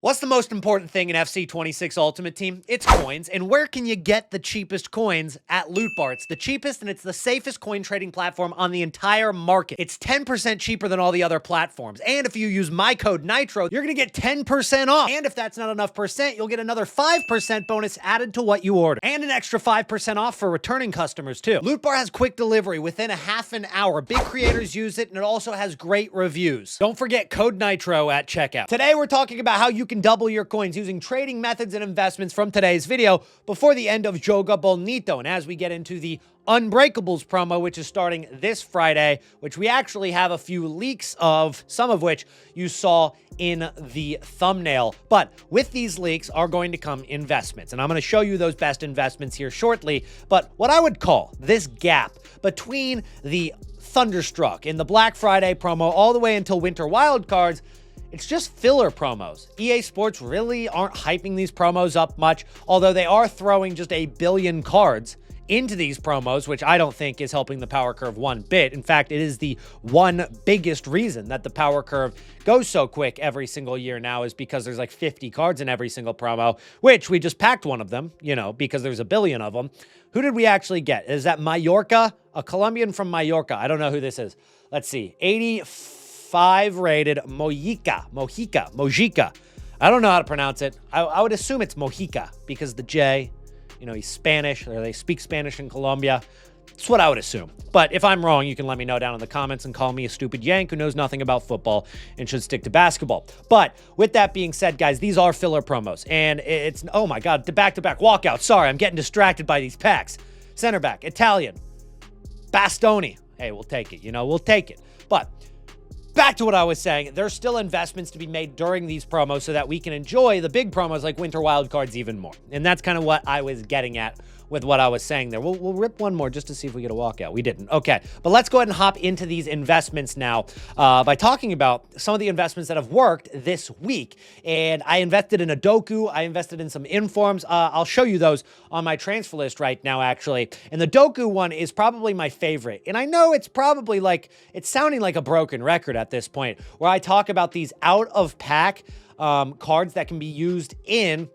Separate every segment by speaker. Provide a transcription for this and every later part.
Speaker 1: What's the most important thing in FC26 Ultimate Team? It's coins. And where can you get the cheapest coins? At Loot Bar. It's the cheapest and it's the safest coin trading platform on the entire market. It's 10% cheaper than all the other platforms. And if you use my code Nitro, you're going to get 10% off. And if that's not enough percent, you'll get another 5% bonus added to what you order. And an extra 5% off for returning customers too. Loot Bar has quick delivery within a half an hour. Big creators use it and it also has great reviews. Don't forget code Nitro at checkout. Today we're talking about how you can double your coins using trading methods and investments from today's video before the end of Joga Bonito. And as we get into the Unbreakables promo, which is starting this Friday, which we actually have a few leaks of, some of which you saw in the thumbnail. But with these leaks are going to come investments, and I'm going to show you those best investments here shortly. But what I would call this gap between the Thunderstruck in the Black Friday promo all the way until Winter Wildcards, it's just filler promos. EA Sports really aren't hyping these promos up much, although they are throwing just a billion cards into these promos, which I don't think is helping the power curve one bit. In fact, it is the one biggest reason that the power curve goes so quick every single year now is because there's like 50 cards in every single promo, which we just packed one of them, you know, because there's a billion of them. Who did we actually get? Is that Mallorca? A Colombian from Mallorca. I don't know who this is. Let's see. 85 rated Mojica. I don't know how to pronounce it. I would assume it's Mojica because the J, you know, he's Spanish, or they speak Spanish in Colombia. That's what I would assume. But if I'm wrong, you can let me know down in the comments and call me a stupid yank who knows nothing about football and should stick to basketball. But with that being said, guys, these are filler promos. And it's, oh my God, the back-to-back walkout. Sorry, I'm getting distracted by these packs. Center back, Italian, Bastoni. Hey, we'll take it. You know, we'll take it. But back to what I was saying, there's still investments to be made during these promos so that we can enjoy the big promos like Winter Wildcards even more. And that's kind of what I was getting at with what I was saying there. We'll rip one more just to see if we get a walkout. We didn't. Okay, but let's go ahead and hop into these investments now by talking about some of the investments that have worked this week. And I invested in a Doku. I invested in some Informs. I'll show you those on my transfer list right now, actually. And the Doku one is probably my favorite. And I know it's probably like, it's sounding like a broken record at this point, where I talk about these out-of-pack cards that can be used in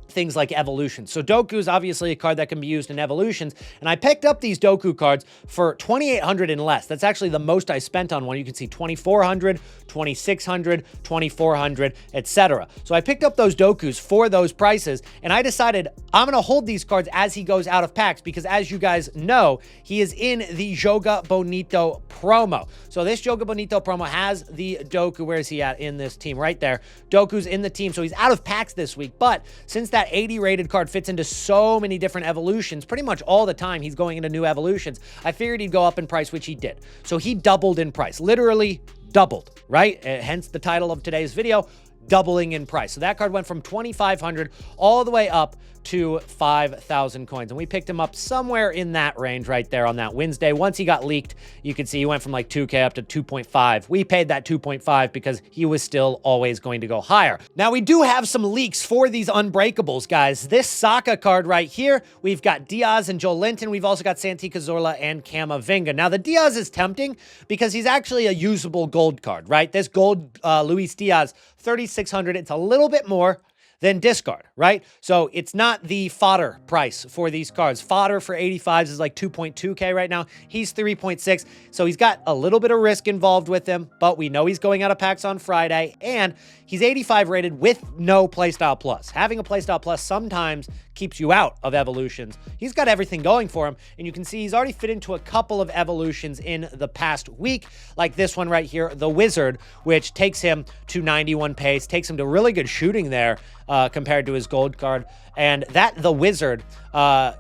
Speaker 1: things like evolutions. So Doku is obviously a card that can be used in evolutions, and I picked up these Doku cards for 2,800 and less. That's actually the most I spent on one. You can see 2,400, 2,600, 2,400, etc. So I picked up those Dokus for those prices, and I decided I'm going to hold these cards as he goes out of packs because, as you guys know, he is in the Joga Bonito promo. So this Joga Bonito promo has the Doku. Where is he at in this team? Right there. Doku's in the team, so he's out of packs this week, but since that 80 rated card fits into so many different evolutions, pretty much all the time he's going into new evolutions, I figured he'd go up in price, which he did. So he doubled in price, literally doubled, right? Hence the title of today's video, doubling in price. So that card went from 2,500 all the way up to 5,000 coins. And we picked him up somewhere in that range right there on that Wednesday. Once he got leaked, you can see he went from like 2K up to 2.5. We paid that 2.5 because he was still always going to go higher. Now, we do have some leaks for these Unbreakables, guys. This Saka card right here, we've got Diaz and Joe Linton. We've also got Santi Cazorla and Camavinga. Now, the Diaz is tempting because he's actually a usable gold card, right? This gold Luis Diaz, 3,600. It's a little bit more than discard, right? So it's not the fodder price for these cards. Fodder for 85s is like 2.2K right now. He's 3.6. So he's got a little bit of risk involved with him, but we know he's going out of packs on Friday, and he's 85 rated with no Playstyle Plus. Having a Playstyle Plus sometimes keeps you out of evolutions. He's got everything going for him, and you can see he's already fit into a couple of evolutions in the past week, like this one right here, the Wizard, which takes him to 91 pace, takes him to really good shooting there compared to his gold card, and that, the Wizard,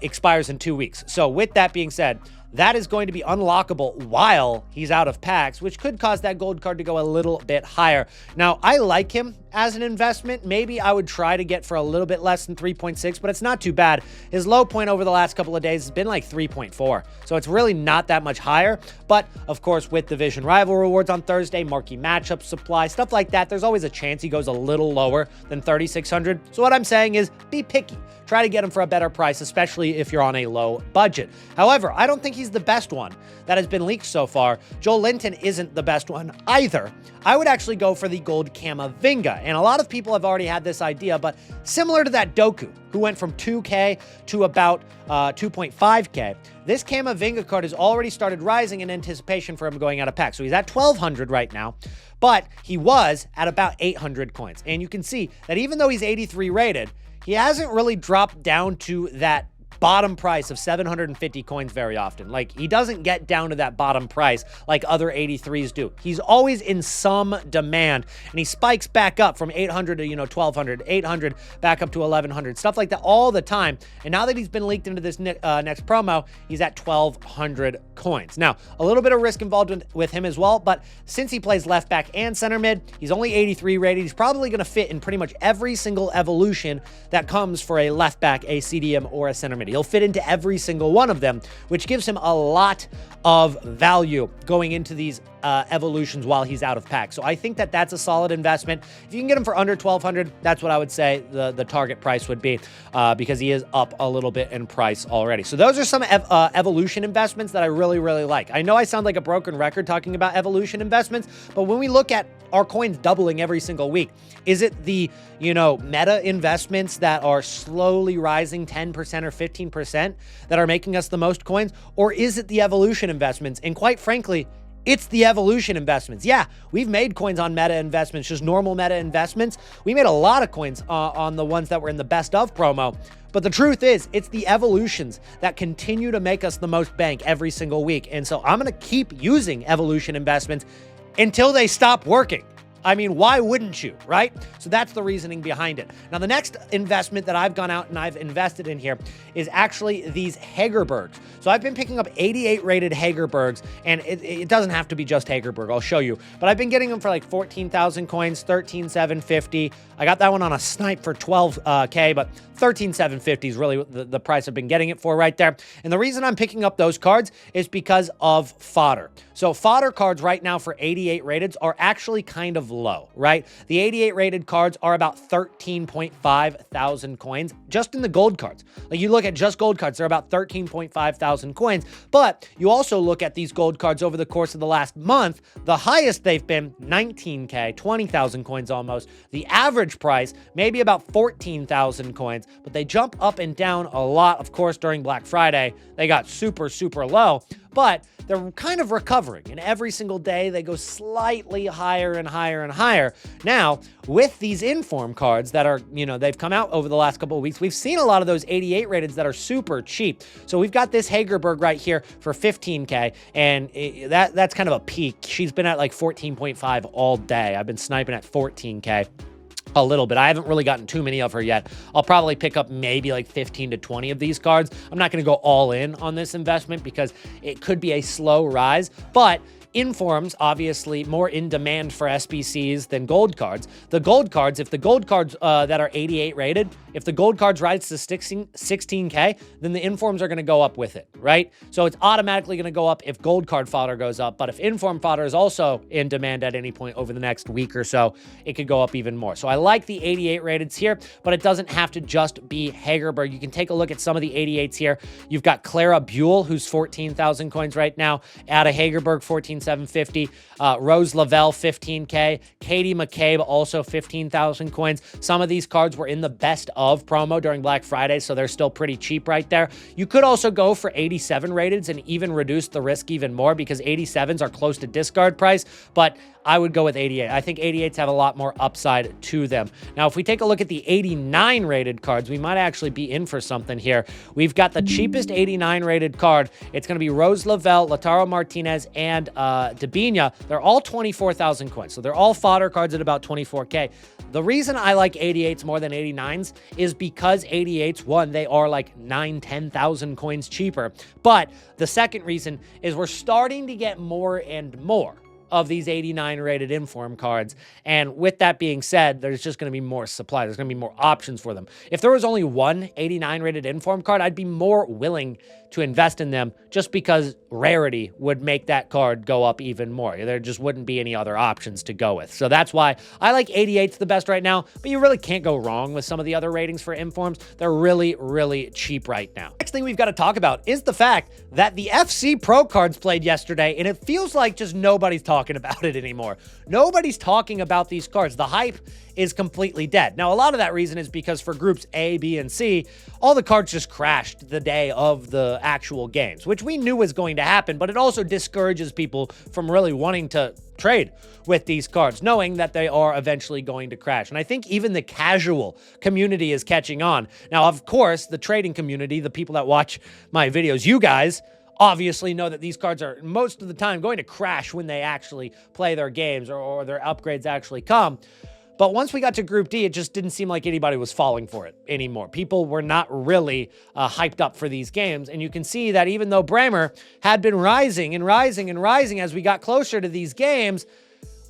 Speaker 1: expires in 2 weeks. So with that being said, that is going to be unlockable while he's out of packs, which could cause that gold card to go a little bit higher. Now, I like him as an investment. Maybe I would try to get for a little bit less than 3.6, but it's not too bad. His low point over the last couple of days has been like 3.4, so it's really not that much higher. But, of course, with Division Rival rewards on Thursday, marquee matchup supply, stuff like that, there's always a chance he goes a little lower than 3,600. So what I'm saying is be picky. Try to get him for a better price, especially if you're on a low budget. However, I don't think he's the best one that has been leaked so far. Joel Linton isn't the best one either. I would actually go for the gold Camavinga. And a lot of people have already had this idea, but similar to that Doku, who went from 2K to about 2.5K, this Camavinga card has already started rising in anticipation for him going out of pack. So he's at 1,200 right now, but he was at about 800 coins. And you can see that even though he's 83 rated, he hasn't really dropped down to that bottom price of 750 coins very often. Like, he doesn't get down to that bottom price like other 83s do. He's always in some demand, and he spikes back up from 800 to, 1,200, 800 back up to 1,100, stuff like that all the time. And now that he's been leaked into this next promo, he's at 1,200 coins. Now, a little bit of risk involved with him as well, but since he plays left back and center mid, he's only 83 rated. He's probably going to fit in pretty much every single evolution that comes for a left back, a CDM, or a center mid. He'll fit into every single one of them, which gives him a lot of value going into these evolutions while he's out of pack. So I think that that's a solid investment. If you can get him for under 1,200, that's what I would say the target price would be, because he is up a little bit in price already. So those are some evolution investments that I really, really like. I know I sound like a broken record talking about evolution investments, but when we look at our coins doubling every single week, is it the, meta investments that are slowly rising 10% or 15% that are making us the most coins? Or is it the evolution investments? And quite frankly, it's the evolution investments. Yeah, we've made coins on meta investments, just normal meta investments. We made a lot of coins on the ones that were in the best of promo. But the truth is, it's the evolutions that continue to make us the most bank every single week. And so I'm going to keep using evolution investments until they stop working. I mean, why wouldn't you, right? So that's the reasoning behind it. Now, the next investment that I've gone out and I've invested in here is actually these Hagerbergs. So I've been picking up 88 rated Hagerbergs, and it doesn't have to be just Hagerberg. I'll show you. But I've been getting them for like 14,000 coins, 13,750. I got that one on a snipe for 12K, but 13,750 is really the price I've been getting it for right there. And the reason I'm picking up those cards is because of fodder. So fodder cards right now for 88 rateds are actually kind of low, right? The 88 rated cards are about 13.5 thousand coins just in the gold cards. Like, you look at just gold cards, they're about 13.5 thousand coins. But you also look at these gold cards over the course of the last month, the highest they've been 19K, 20,000 coins almost. The average price, maybe about 14,000 coins, but they jump up and down a lot. Of course, during Black Friday, they got super, super low, but they're kind of recovering, and every single day they go slightly higher and higher and higher. Now, with these inform cards that are, they've come out over the last couple of weeks, we've seen a lot of those 88 rateds that are super cheap. So we've got this Hagerberg right here for 15K, and that's kind of a peak. She's been at like 14.5 all day. I've been sniping at 14K. A little bit. I haven't really gotten too many of her yet. I'll probably pick up maybe like 15 to 20 of these cards. I'm not going to go all in on this investment because it could be a slow rise, but informs, obviously, more in demand for SBCs than gold cards. The gold cards, if the gold cards that are 88 rated, if the gold cards rise to 16K, then the informs are going to go up with it, right? So it's automatically going to go up if gold card fodder goes up. But if inform fodder is also in demand at any point over the next week or so, it could go up even more. So I like the 88 rateds here, but it doesn't have to just be Hagerberg. You can take a look at some of the 88s here. You've got Clara Buell, who's 14,000 coins right now, Ada Hagerberg, 14,750, Rose Lavelle, 15K, Katie McCabe, also 15,000 coins. Some of these cards were in the best of promo during Black Friday, so they're still pretty cheap right there. You could also go for 87 rateds and even reduce the risk even more because 87s are close to discard price, but I would go with 88. I think 88s have a lot more upside to them. Now, if we take a look at the 89 rated cards, we might actually be in for something here. We've got the cheapest 89 rated card. It's going to be Rose Lavelle, Lautaro Martinez, and Debinha. They're all 24,000 coins. So they're all fodder cards at about 24K. The reason I like 88s more than 89s is because 88s, one, they are like 10,000 coins cheaper. But the second reason is we're starting to get more and more of these 89 rated inform cards. And with that being said, there's just going to be more supply. There's going to be more options for them. If there was only one 89 rated inform card, I'd be more willing to invest in them just because rarity would make that card go up even more. There just wouldn't be any other options to go with. So that's why I like 88s the best right now, but you really can't go wrong with some of the other ratings for informs. They're really, really cheap right now. Next thing we've got to talk about is the fact that the FC Pro cards played yesterday, and it feels like just nobody's talking talking about it anymore. Nobody's talking about these cards. The hype is completely dead. Now, a lot of that reason is because for groups A, B, and C, all the cards just crashed the day of the actual games, which we knew was going to happen, but it also discourages people from really wanting to trade with these cards, knowing that they are eventually going to crash. And I think even the casual community is catching on. Now, of course, the trading community, the people that watch my videos, you guys obviously know that these cards are most of the time going to crash when they actually play their games or their upgrades actually come. But once we got to Group D, it just didn't seem like anybody was falling for it anymore. People were not really hyped up for these games. And you can see that even though Bremer had been rising and rising and rising as we got closer to these games,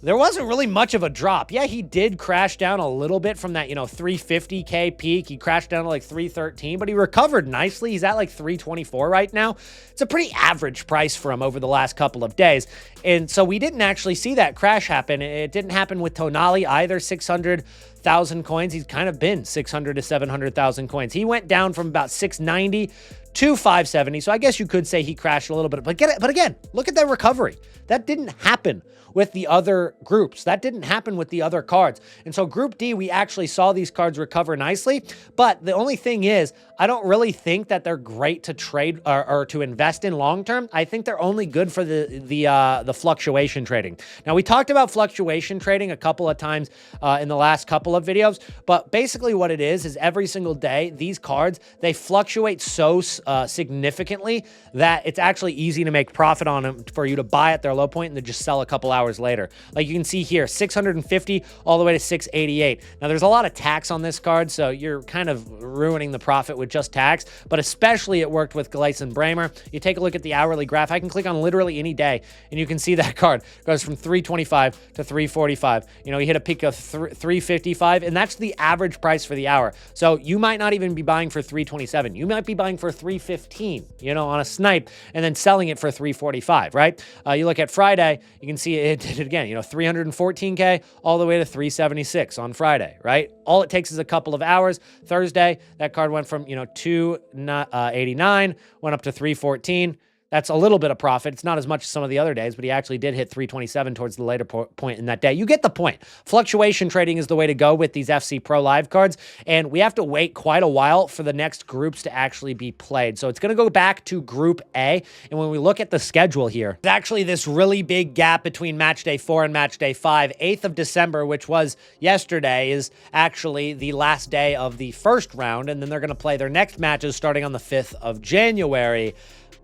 Speaker 1: there wasn't really much of a drop. Yeah, he did crash down a little bit from that, 350K peak. He crashed down to like 313, but he recovered nicely. He's at like 324 right now. It's a pretty average price for him over the last couple of days. And so we didn't actually see that crash happen. It didn't happen with Tonali either, 600,000 coins. He's kind of been 600 to 700,000 coins. He went down from about 690 to 570. So I guess you could say he crashed a little bit, but again, look at that recovery. That didn't happen with the other groups. That didn't happen with the other cards. And so Group D, we actually saw these cards recover nicely, but the only thing is, I don't really think that they're great to trade or to invest in long-term. I think they're only good for the fluctuation trading. Now, we talked about fluctuation trading a couple of times in the last couple of videos, but basically what it is every single day, these cards, they fluctuate so significantly that it's actually easy to make profit on them for you to buy at their low point and then just sell a couple hours later. Like you can see here, 650 all the way to 688. Now, there's a lot of tax on this card, so you're kind of ruining the profit with just tax, but especially it worked with Gleis and Bremer. You take a look at the hourly graph. I can click on literally any day, and you can see that card goes from 325 to 345. You hit a peak of 355, and that's the average price for the hour. So you might not even be buying for 327. You might be buying for 315, on a snipe, and then selling it for 345, right? You look at Friday, you can see it did it again, 314K all the way to 376 on Friday, right? All it takes is a couple of hours. Thursday, that card went from, 289, went up to 314. That's a little bit of profit. It's not as much as some of the other days, but he actually did hit 327 towards the later point in that day. You get the point. Fluctuation trading is the way to go with these FC Pro Live cards, and we have to wait quite a while for the next groups to actually be played. So it's going to go back to Group A, and when we look at the schedule here, there's actually this really big gap between Match Day 4 and Match Day 5. 8th of December, which was yesterday, is actually the last day of the first round, and then they're going to play their next matches starting on the 5th of January.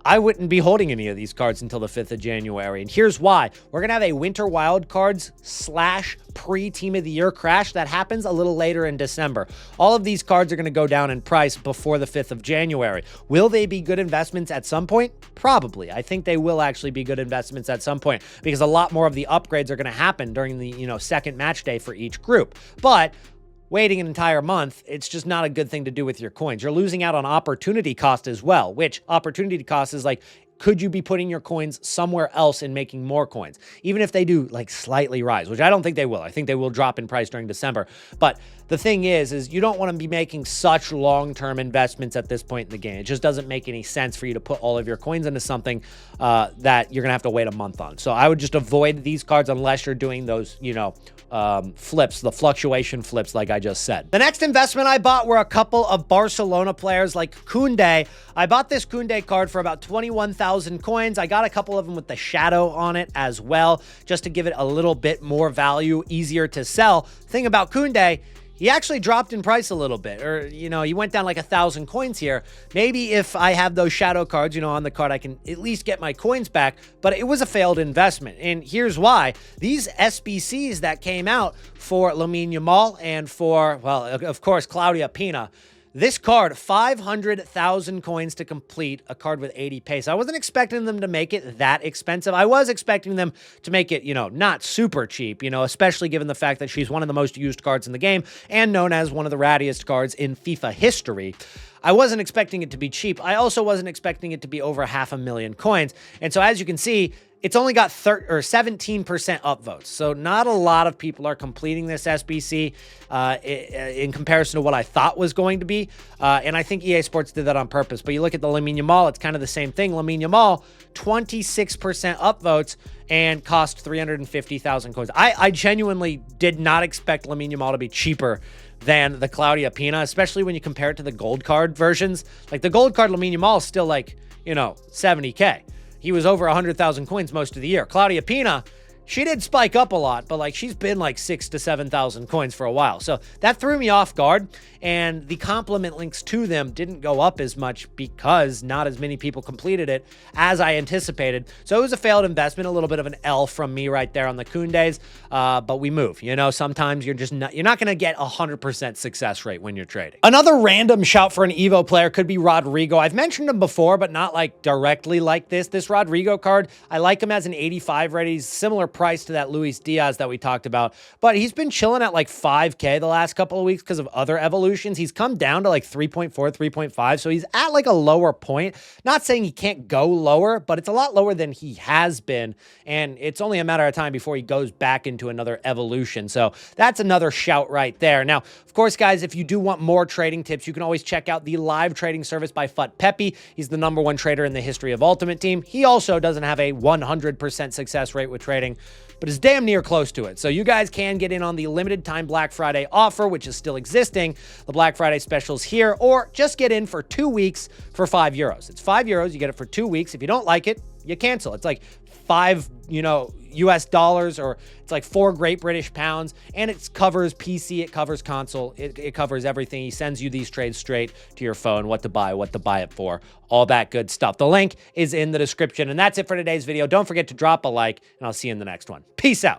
Speaker 1: I wouldn't be holding any of these cards until the 5th of January. And here's why. We're going to have a Winter Wildcards / pre-Team of the Year crash that happens a little later in December. All of these cards are going to go down in price before the 5th of January. Will they be good investments at some point? Probably. I think they will actually be good investments at some point because a lot more of the upgrades are going to happen during the, second match day for each group. But waiting an entire month, it's just not a good thing to do with your coins. You're losing out on opportunity cost as well, which opportunity cost is like, could you be putting your coins somewhere else and making more coins? Even if they do like slightly rise, which I don't think they will. I think they will drop in price during December. But the thing is you don't want to be making such long-term investments at this point in the game. It just doesn't make any sense for you to put all of your coins into something that you're going to have to wait a month on. So I would just avoid these cards unless you're doing those, flips, the fluctuation flips, like I just said. The next investment I bought were a couple of Barcelona players like Koundé. I bought this Koundé card for about 21,000 coins. I got a couple of them with the shadow on it as well, just to give it a little bit more value, easier to sell. Thing about Koundé, he actually dropped in price a little bit, or, he went down like 1,000 coins here. Maybe if I have those shadow cards, on the card, I can at least get my coins back, but it was a failed investment. And here's why. These SBCs that came out for Lamine Yamal and for, well, of course, Claudia Pina, this card, 500,000 coins to complete a card with 80 pace. I wasn't expecting them to make it that expensive. I was expecting them to make it, not super cheap, especially given the fact that she's one of the most used cards in the game and known as one of the rattiest cards in FIFA history. I wasn't expecting it to be cheap. I also wasn't expecting it to be over 500,000 coins. And so as you can see, it's only got 17% upvotes. So not a lot of people are completing this SBC in comparison to what I thought was going to be. And I think EA Sports did that on purpose. But you look at the Lamine Yamal, it's kind of the same thing. Lamine Yamal, 26% upvotes and cost 350,000 coins. I genuinely did not expect Lamine Yamal to be cheaper than the Claudia Pina, especially when you compare it to the gold card versions. Like the gold card Lamine Yamal is still like, 70K. He was over 100,000 coins most of the year. Claudia Pina, she did spike up a lot, but like she's been like 6,000 to 7,000 coins for a while. So that threw me off guard. And the compliment links to them didn't go up as much because not as many people completed it as I anticipated. So it was a failed investment, a little bit of an L from me right there on the Kun days. But we move. Sometimes you're not going to get 100% success rate when you're trading. Another random shout for an Evo player could be Rodrigo. I've mentioned him before, but not like directly like this. This Rodrigo card, I like him as an 85 ready. He's similar price to that Luis Diaz that we talked about, but he's been chilling at like 5K the last couple of weeks because of other evolutions. He's come down to like 3.4, 3.5. So he's at like a lower point. Not saying he can't go lower, but it's a lot lower than he has been. And it's only a matter of time before he goes back into another evolution. So that's another shout right there. Now, of course, guys, if you do want more trading tips, you can always check out the live trading service by Fut Peppy. He's the #1 trader in the history of Ultimate Team. He also doesn't have a 100% success rate with trading, but is damn near close to it. So you guys can get in on the limited time Black Friday offer, which is still existing. The Black Friday specials here, or just get in for 2 weeks for €5. It's €5. You get it for 2 weeks. If you don't like it, you cancel. It's like $5, US dollars, or it's like 4 Great British pounds, and it covers PC, it covers console, it covers everything. He sends you these trades straight to your phone, what to buy it for, all that good stuff. The link is in the description, and that's it for today's video. Don't forget to drop a like, and I'll see you in the next one. Peace out.